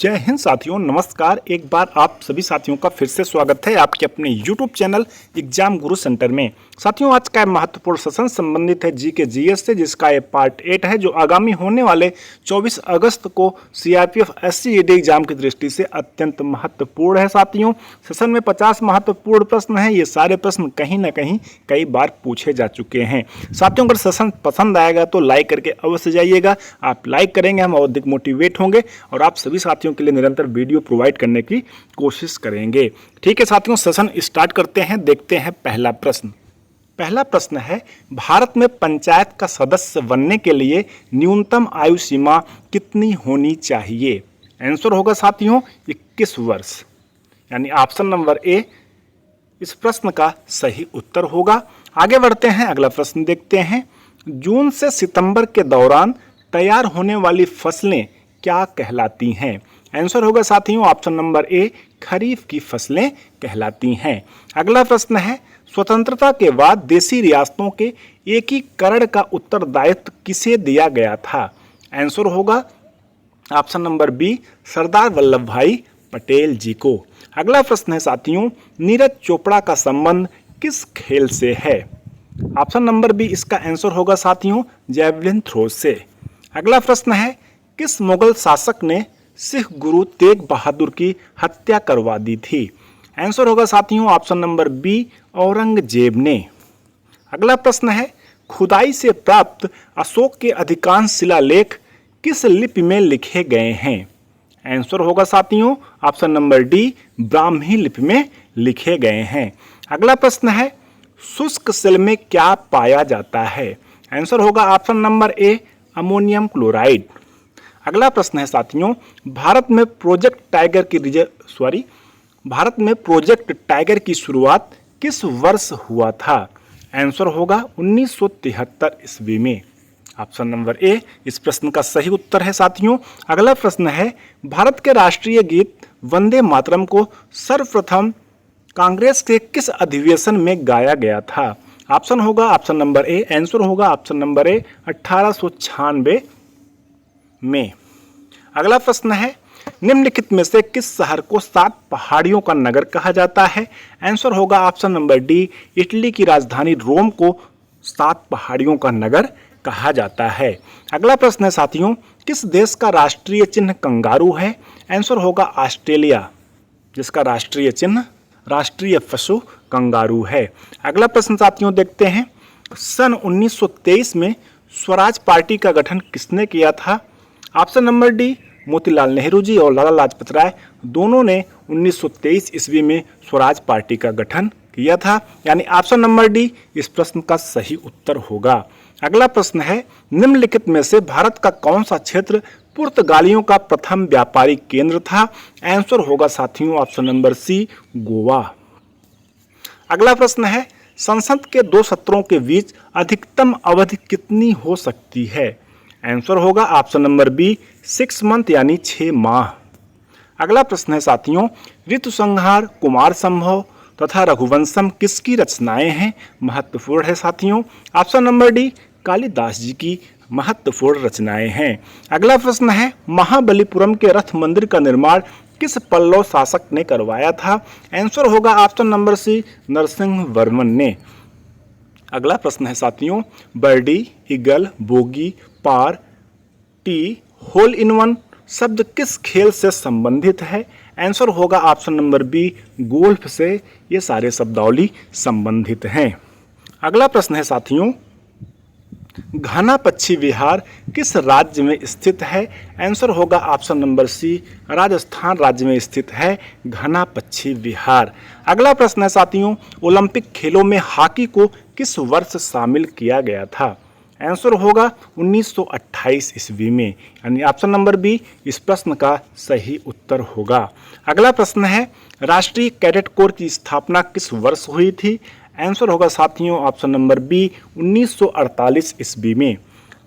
जय हिंद साथियों, नमस्कार। एक बार आप सभी साथियों का फिर से स्वागत है आपके अपने YouTube चैनल एग्जाम गुरु सेंटर में। साथियों, आज का महत्वपूर्ण सेशन संबंधित है जी के जीएस से, जिसका ये पार्ट 8 है, जो आगामी होने वाले 24 अगस्त को सीआरपीएफ SCED एग्जाम की दृष्टि से अत्यंत महत्वपूर्ण है। साथियों, सेशन में 50 महत्वपूर्ण प्रश्न हैं। ये सारे प्रश्न कहीं ना कहीं कई बार पूछे जा चुके हैं। साथियों, अगर सेशन पसंद आएगा तो लाइक करके अवश्य जाइएगा। आप लाइक करेंगे, हम और अधिक मोटिवेट होंगे और आप सभी साथियों के लिए निरंतर वीडियो प्रोवाइड करने की कोशिश करेंगे। ठीक है साथियों, सेशन स्टार्ट करते हैं। देखते हैं पहला प्रश्न। पहला प्रश्न है, भारत में पंचायत का सदस्य बनने के लिए न्यूनतम आयु सीमा कितनी होनी चाहिए? आंसर होगा साथियों 21 वर्ष, यानी ऑप्शन नंबर ए इस प्रश्न का सही उत्तर होगा। आगे बढ़ते हैं, अगला प्रश्न देखते हैं। जून से सितंबर के दौरान तैयार होने वाली फसलें क्या कहलाती हैं? आंसर होगा साथियों ऑप्शन नंबर ए खरीफ की फसलें कहलाती हैं। अगला प्रश्न है, स्वतंत्रता के बाद देशी रियासतों के एकीकरण का उत्तरदायित्व किसे दिया गया था? आंसर होगा option number B Sardar Vallabh भाई पटेल जी को। अगला प्रश्न है साथियों, नीरज चोपड़ा का संबंध किस खेल से है? ऑप्शन नंबर बी इसका आंसर होगा साथियों जैवलिन थ्रो से। अगला प्रश्न है, किस मुगल शासक ने सिख गुरु तेग बहादुर की हत्या करवा दी थी? आंसर होगा साथियों ऑप्शन नंबर बी औरंगजेब ने। अगला प्रश्न है, खुदाई से प्राप्त अशोक के अधिकांश शिलालेख किस लिपि में लिखे गए हैं? आंसर होगा साथियों ऑप्शन नंबर डी ब्राह्मी लिपि में लिखे गए हैं। अगला प्रश्न है, शुष्क सेल में क्या पाया जाता है? आंसर होगा option number A ammonium chloride. अगला प्रश्न है साथियों, भारत में प्रोजेक्ट टाइगर की शुरुआत किस वर्ष हुआ था? आंसर होगा 1973 ईस्वी में। ऑप्शन नंबर ए इस प्रश्न का सही उत्तर है साथियों। अगला प्रश्न है, भारत के राष्ट्रीय गीत वंदे मातरम को सर्वप्रथम कांग्रेस के किस अधिवेशन में गाया गया था? ऑप्शन होगा ऑप्शन नंबर ए, आंसर होगा ऑप्शन नंबर ए 1896 में। अगला प्रश्न है, निम्नलिखित में से किस शहर को 7 पहाड़ियों का नगर कहा जाता है? आंसर होगा ऑप्शन नंबर डी इटली की राजधानी रोम को 7 पहाड़ियों का नगर कहा जाता है। अगला प्रश्न है साथियों, किस देश का राष्ट्रीय चिन्ह कंगारू है? आंसर होगा ऑस्ट्रेलिया, जिसका राष्ट्रीय चिन्ह राष्ट्रीय पशु कंगारू है। अगला प्रश्न साथियों देखते हैं, सन 1923 में स्वराज पार्टी का गठन किसने किया था? Option number D Motilal Nehru ji और लाला लाजपत राय दोनों ने 1923 ईस्वी में स्वराज पार्टी का गठन किया था, यानी ऑप्शन नंबर डी इस प्रश्न का सही उत्तर होगा। अगला प्रश्न है, निम्नलिखित में से भारत का कौन सा क्षेत्र पुर्तगालियों का प्रथम व्यापारिक केंद्र था? आंसर होगा साथियों ऑप्शन नंबर सी गोवा। अगला प्रश्न है, संसद के 2 सत्रों के बीच अधिकतम अवधि कितनी हो सकती है? आंसर होगा ऑप्शन नंबर बी 6 मंथ यानी 6 माह। अगला प्रश्न है साथियों, ऋतुसंहार, कुमार संभव तथा रघुवंशम किसकी रचनाएं हैं? महत्वपूर्ण है साथियों, ऑप्शन नंबर डी कालिदास जी की महत्वपूर्ण रचनाएं हैं। अगला प्रश्न है, महाबलीपुरम के रथ मंदिर का निर्माण किस पल्लव शासक ने करवाया था? आंसर होगा option number C Narasimha Varman ने। अगला प्रश्न है साथियों, birdie, eagle, bogey, par, tee, hole in one शब्द किस खेल से संबंधित है? आंसर होगा ऑप्शन नंबर बी गोल्फ से ये सारे शब्दावली संबंधित हैं। अगला प्रश्न है साथियों, घना पक्षी विहार किस राज्य में स्थित है? आंसर होगा ऑप्शन नंबर सी राजस्थान राज्य में स्थित है घना पक्षी विहार। अगला प्रश्न है साथियों, ओलंपिक खेलों में हॉकी को किस वर्ष शामिल किया गया था? आंसर होगा 1928 ईस्वी में, यानी ऑप्शन नंबर बी इस प्रश्न का सही उत्तर होगा। अगला प्रश्न है, राष्ट्रीय कैडेट कोर की स्थापना किस वर्ष हुई थी? आंसर होगा साथियों ऑप्शन नंबर बी 1948 ईस्वी में।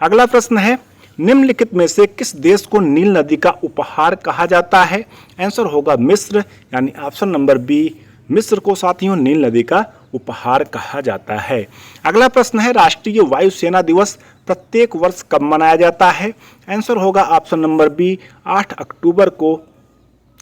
अगला प्रश्न है, निम्नलिखित में से किस देश को नील नदी का उपहार कहा जाता है? आंसर होगा मिस्र, यानी ऑप्शन नंबर बी मिस्र को साथियों नील नदी का उपहार कहा जाता है। अगला प्रश्न है, राष्ट्रीय वायुसेना दिवस प्रत्येक वर्ष कब मनाया जाता है? आंसर होगा ऑप्शन नंबर बी 8 अक्टूबर को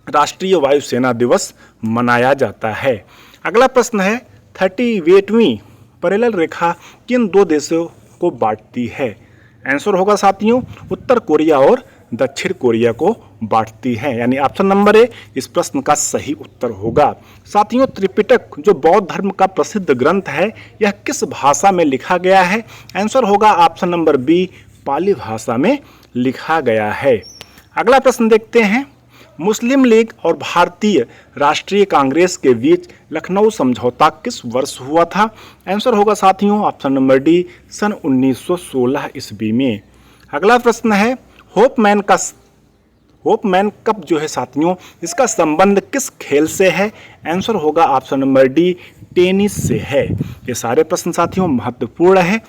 राष्ट्रीय वायुसेना दिवस मनाया जाता है? अगला प्रश्न है 38वीं पैरेलल रेखा किन दो देशों को बांटती है? आंसर होगा साथियों उत्तर कोरिया और दक्षिण कोरिया को बांटती है, यानी ऑप्शन नंबर ए इस प्रश्न का सही उत्तर होगा। साथियों त्रिपिटक जो बौद्ध धर्म का प्रसिद्ध ग्रंथ है यह किस भाषा में लिखा गया है? आंसर होगा ऑप्शन नंबर बी पाली भाषा में लिखा गया है। अगला प्रश्न देखते हैं, मुस्लिम लीग और भारतीय राष्ट्रीय कांग्रेस के बीच लखनऊ समझौता किस वर्ष हुआ था? आंसर होगा साथियों ऑप्शन नंबर डी सन 1916 ईस्वी में। अगला प्रश्न है होपमैन कप जो है साथियों इसका संबंध किस खेल से है? आंसर होगा ऑप्शन नंबर डी टेनिस से है। ये सारे प्रश्न साथियों महत्वपूर्ण है।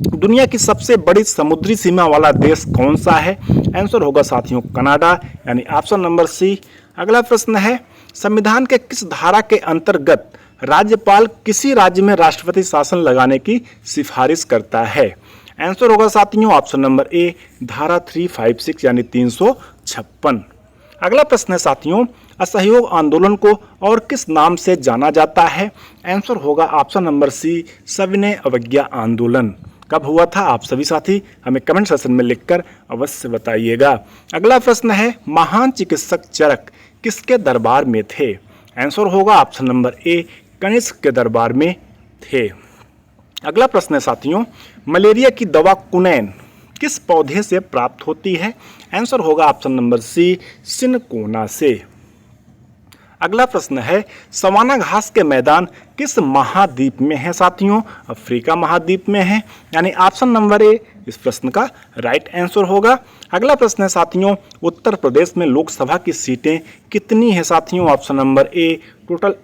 दुनिया की सबसे बड़ी समुद्री सीमा वाला देश कौन सा है? आंसर होगा साथियों कनाडा, यानी ऑप्शन नंबर सी। अगला प्रश्न है संविधान के किस धारा के अंतर्गत राज्यपाल किसी राज्य में राष्ट्रपति शासन लगाने की सिफारिश करता है? आंसर होगा साथियों ऑप्शन नंबर ए धारा 356 यानी 356। अगला प्रश्न है साथियों असहयोग आंदोलन को और किस नाम से जाना जाता है? आंसर होगा ऑप्शन नंबर सी सविनय अवज्ञा आंदोलन। कब हुआ था आप सभी साथी हमें कमेंट सेक्शन में लिखकर अवश्य बताइएगा। अगला प्रश्न है महान चिकित्सक चरक किसके दरबार में थे? आंसर होगा ऑप्शन नंबर ए कनिष्क के दरबार में थे। अगला प्रश्न है साथियों मलेरिया की दवा कुनैन किस पौधे से प्राप्त होती है? आंसर होगा ऑप्शन नंबर सी सिनकोना से। अगला प्रश्न है सवाना घास के मैदान किस महाद्वीप में है साथियों? अफ्रीका महाद्वीप में है, यानी ऑप्शन नंबर ए इस प्रश्न का राइट आंसर होगा। अगला प्रश्न है साथियों उत्तर प्रदेश में लोकसभा की सीटें कितनी है साथियों? ऑप्शन नंबर ए टोटल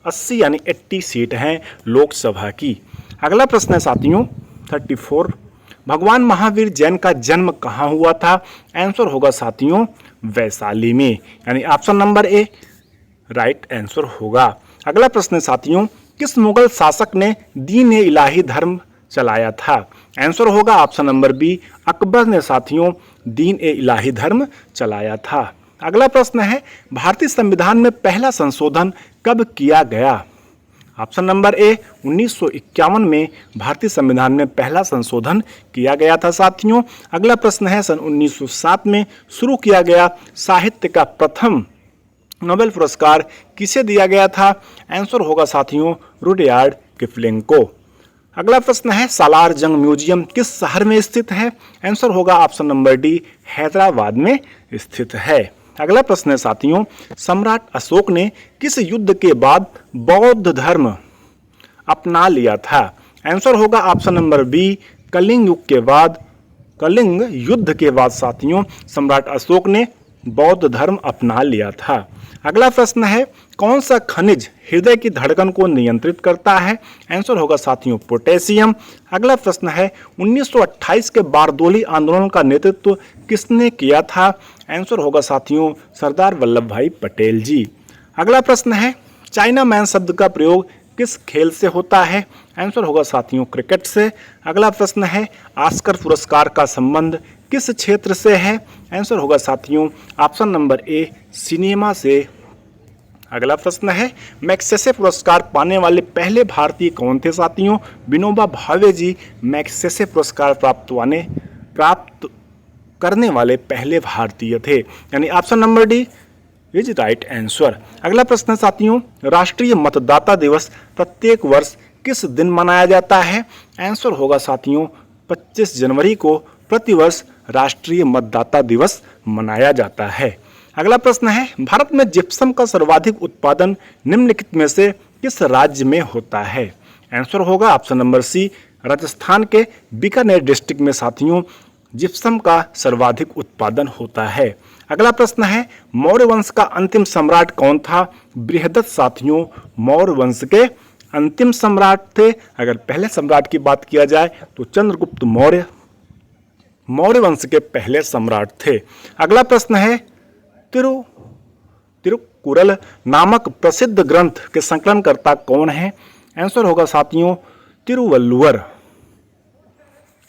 80 यानी 80 सीट हैं लोकसभा की। अगला प्रश्न है साथियों 34 भगवान महावीर जैन का जन्म कहाँ हुआ था? आंसर होगा साथियों वैशाली में, यानी option number A right answer होगा। अगला प्रश्न है साथियों किस मुगल शासक ने दीन ए इलाही धर्म चलाया था? आंसर होगा ऑप्शन नंबर बी अकबर ने साथियों दीन ए इलाही धर्म चलाया था। अगला प्रश्न है भारतीय संविधान में पहला संशोधन कब किया गया? ऑप्शन नंबर ए 1951 में भारतीय संविधान में पहला संशोधन किया गया था साथियों। अगला प्रश्न है सन 1907 में शुरू किया गया साहित्य का प्रथम नोबेल पुरस्कार किसे दिया गया था? आंसर होगा साथियों रुडयार्ड किपलिंग को। अगला प्रश्न है सालार जंग म्यूजियम किस शहर में स्थित है? आंसर होगा ऑप्शन नंबर डी हैदराबाद में स्थित है। अगला प्रश्न है साथियों सम्राट अशोक ने किस युद्ध के बाद बौद्ध धर्म अपना लिया था? आंसर होगा ऑप्शन नंबर बी कलिंग युद्ध के बाद साथियों सम्राट अशोक ने बौद्ध धर्म अपना लिया था। अगला प्रश्न है कौन सा खनिज हृदय की धड़कन को नियंत्रित करता है? आंसर होगा साथियों पोटेशियम। अगला प्रश्न है 1928 के बारदोली आंदोलन का नेतृत्व किसने किया था? आंसर होगा साथियों सरदार वल्लभ भाई पटेल जी। अगला प्रश्न है चाइना मैन शब्द का प्रयोग किस खेल से होता है? आंसर होगा साथियों क्रिकेट से। अगला प्रश्न है ऑस्कर पुरस्कार का संबंध किस क्षेत्र से है? आंसर होगा साथियों ऑप्शन नंबर ए सिनेमा से। अगला प्रश्न है मैग्सेसे पुरस्कार पाने वाले पहले भारतीय कौन थे साथियों? विनोबा भावे जी मैग्सेसे पुरस्कार प्राप्त करने वाले पहले भारतीय थे, यानी option number D is right answer. अगला प्रश्न साथियों राष्ट्रीय मतदाता दिवस प्रत्येक वर्ष किस दिन मनाया जाता है? आंसर होगा साथियों 25 जनवरी को प्रतिवर्ष राष्ट्रीय मतदाता दिवस मनाया जाता है। अगला प्रश्न है भारत में जिप्सम का सर्वाधिक उत्पादन निम्नलिखित में से किस राज्य में होता है? आंसर होगा ऑप्शन नंबर सी राजस्थान के बीकानेर डिस्ट्रिक्ट में साथियों जिप्सम का सर्वाधिक उत्पादन होता है। अगला प्रश्न है मौर्य वंश का अंतिम सम्राट कौन था? बृहदत्त साथियों मौर्य वंश के अंतिम सम्राट थे। अगर पहले सम्राट की बात किया जाए तो चंद्रगुप्त मौर्य वंश के पहले सम्राट थे। अगला प्रश्न है तिरुकुरल नामक प्रसिद्ध ग्रंथ के संकलनकर्ता कौन है? आंसर होगा साथियों तिरुवल्लुवर।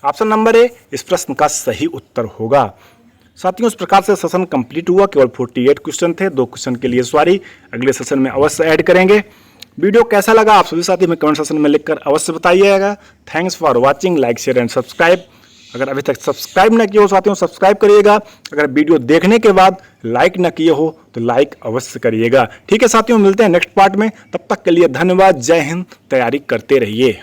ऑप्शन नंबर ए इस प्रश्न का सही उत्तर होगा। साथियों, इस प्रकार से सेशन कंप्लीट हुआ। केवल 48 क्वेश्चन थे, 2 क्वेश्चन के लिए सॉरी, अगले सेशन में अवश्य ऐड करेंगे। वीडियो कैसा लगा आप सभी साथी में कमेंट सेक्शन में लिखकर अवश्य बताइएगा। Thanks for watching, like share and subscribe. अगर अभी तक सब्सक्राइब न किए हो साथियों, सब्सक्राइब करिएगा। अगर वीडियो देखने के बाद लाइक न किए हो तो लाइक अवश्य करिएगा। ठीक है साथियों, मिलते हैं नेक्स्ट पार्ट में। तब तक के लिए धन्यवाद। जय हिंद। तैयारी करते रहिए।